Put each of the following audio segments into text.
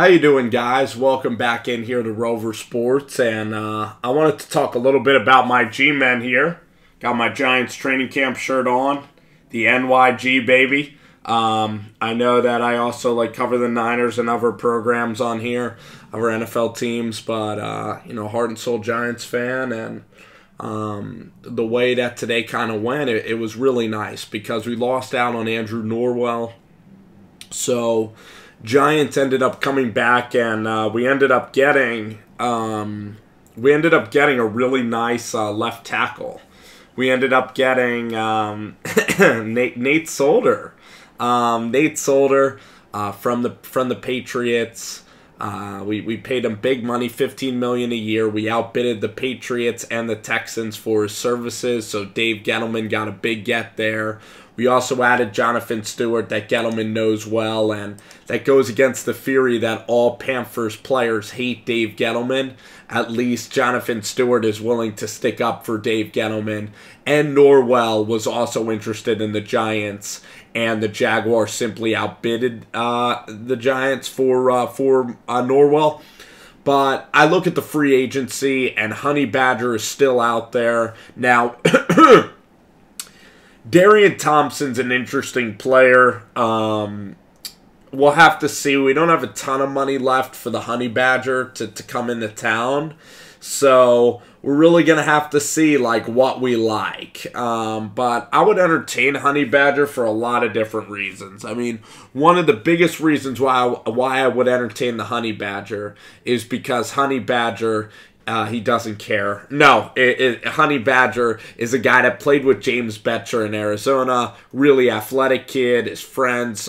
How you doing, guys? Welcome back in here to Rover Sports, and I wanted to talk a little bit about my G-Men here. Got my Giants training camp shirt on, the NYG baby. I know that I also cover the Niners and other programs on here, other NFL teams, but heart and soul Giants fan, and the way that today kind of went, it was really nice because we lost out on Andrew Norwell, so Giants ended up coming back, and we ended up getting a really nice left tackle. We ended up getting Nate Solder. Nate Solder from the Patriots. We paid him big money, $15 million a year. We outbidded the Patriots and the Texans for his services, so Dave Gentlemen got a big get there. We also added Jonathan Stewart that Gentleman knows well, and that goes against the theory that all Panthers players hate Dave Gentleman. At least Jonathan Stewart is willing to stick up for Dave Gentleman. And Norwell was also interested in the Giants, and the Jaguars simply outbidded the Giants for Norwell. But I look at the free agency, and Honey Badger is still out there. Now, Darian Thompson's an interesting player. We'll have to see. We don't have a ton of money left for the Honey Badger to come into town. So we're really going to have to see what we like. But I would entertain Honey Badger for a lot of different reasons. I mean, one of the biggest reasons why I would entertain the Honey Badger is because Honey Badger, he doesn't care. No, Honey Badger is a guy that played with James Betcher in Arizona. Really athletic kid. His friends,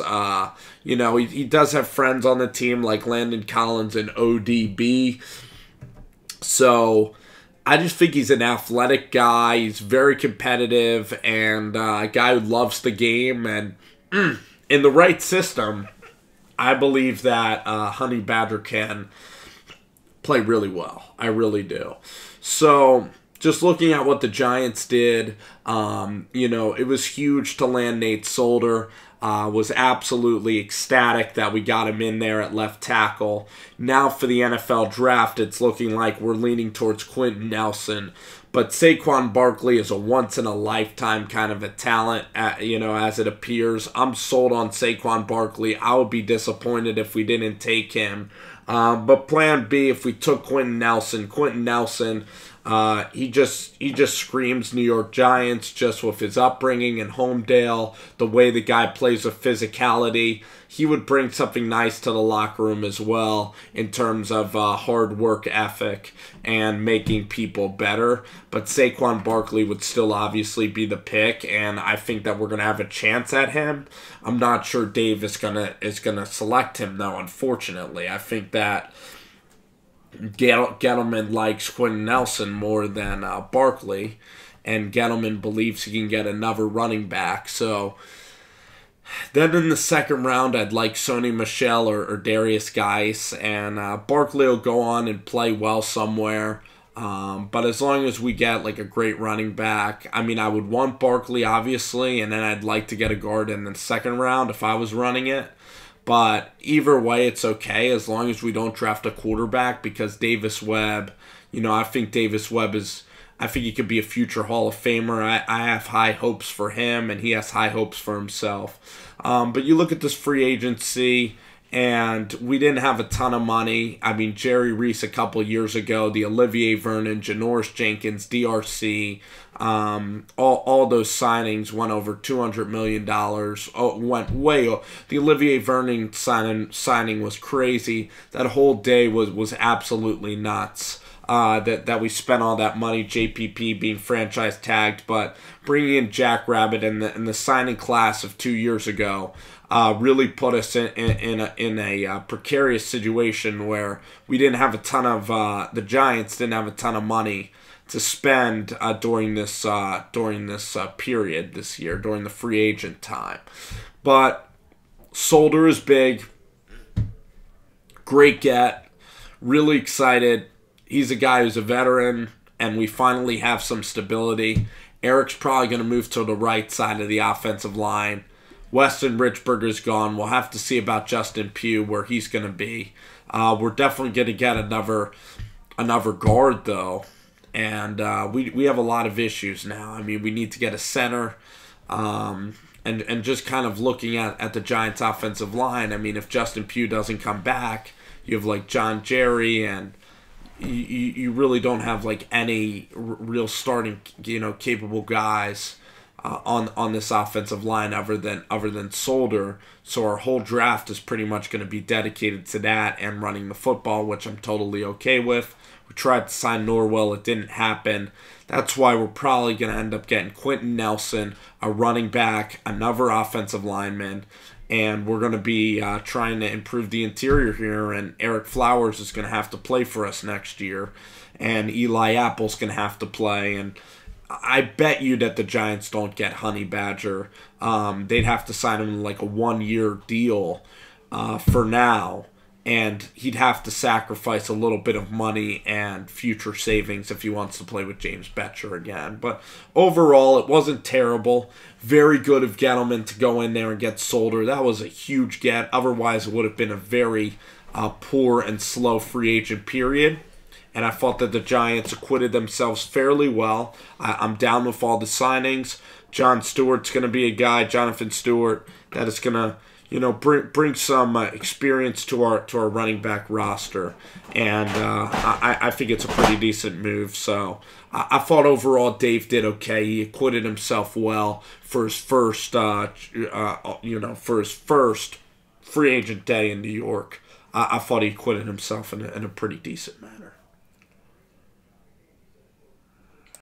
he does have friends on the team like Landon Collins and ODB. So I just think he's an athletic guy. He's very competitive and a guy who loves the game. And in the right system, I believe that Honey Badger can play really well. I really do. So just looking at what the Giants did, it was huge to land Nate Solder. Was absolutely ecstatic that we got him in there at left tackle. Now for the NFL draft, it's looking like we're leaning towards Quentin Nelson. But Saquon Barkley is a once-in-a-lifetime kind of a talent, as it appears. I'm sold on Saquon Barkley. I would be disappointed if we didn't take him. But plan B, if we took Quentin Nelson, he just screams New York Giants just with his upbringing in Homedale, the way the guy plays with physicality. He would bring something nice to the locker room as well in terms of hard work ethic and making people better. But Saquon Barkley would still obviously be the pick, and I think that we're going to have a chance at him. I'm not sure Dave is gonna select him, though, unfortunately. I think that Gentleman likes Quentin Nelson more than Barkley, and Gentleman believes he can get another running back. So then in the second round, I'd like Sony Michel or Darius Geis, and Barkley will go on and play well somewhere. But as long as we get a great running back, I mean, I would want Barkley, obviously, and then I'd like to get a guard in the second round if I was running it. But either way, it's okay as long as we don't draft a quarterback, because Davis Webb, I think Davis Webb I think he could be a future Hall of Famer. I have high hopes for him, and he has high hopes for himself. But you look at this free agency, and we didn't have a ton of money. I mean, Jerry Reese a couple years ago, the Olivier Vernon, Janoris Jenkins, DRC, all those signings went over $200 million. Went way over. The Olivier Vernon signing was crazy. That whole day was absolutely nuts. That we spent all that money, JPP being franchise tagged, but bringing in Jack Rabbit in the signing class of 2 years ago really put us in a precarious situation where we didn't have a ton of the Giants didn't have a ton of money to spend during this period this year, during the free agent time. But Solder is big, great get, really excited. He's a guy who's a veteran, and we finally have some stability. Eric's probably going to move to the right side of the offensive line. Weston Richburg is gone. We'll have to see about Justin Pugh, where he's going to be. We're definitely going to get another guard, though. And we have a lot of issues now. I mean, we need to get a center. And just kind of looking at the Giants' offensive line, I mean, if Justin Pugh doesn't come back, you have like John Jerry, and you really don't have like any real starting, capable guys on this offensive line other than Solder. So our whole draft is pretty much going to be dedicated to that and running the football, which I'm totally okay with. We tried to sign Norwell, it didn't happen. That's why we're probably going to end up getting Quentin Nelson, a running back, another offensive lineman, and we're going to be trying to improve the interior here, and Eric Flowers is going to have to play for us next year, and Eli Apple's going to have to play, and I bet you that the Giants don't get Honey Badger. They'd have to sign him like a 1-year deal for now. And he'd have to sacrifice a little bit of money and future savings if he wants to play with James Betcher again. But overall, it wasn't terrible. Very good of Gentlemen to go in there and get Solder. That was a huge get. Otherwise, it would have been a very poor and slow free agent period. And I thought that the Giants acquitted themselves fairly well. I'm down with all the signings. John Stewart's going to be a guy, Jonathan Stewart, that is going to bring some experience to our running back roster, and I think it's a pretty decent move. So I thought overall Dave did okay. He acquitted himself well for his first free agent day in New York. I thought he acquitted himself in a pretty decent manner.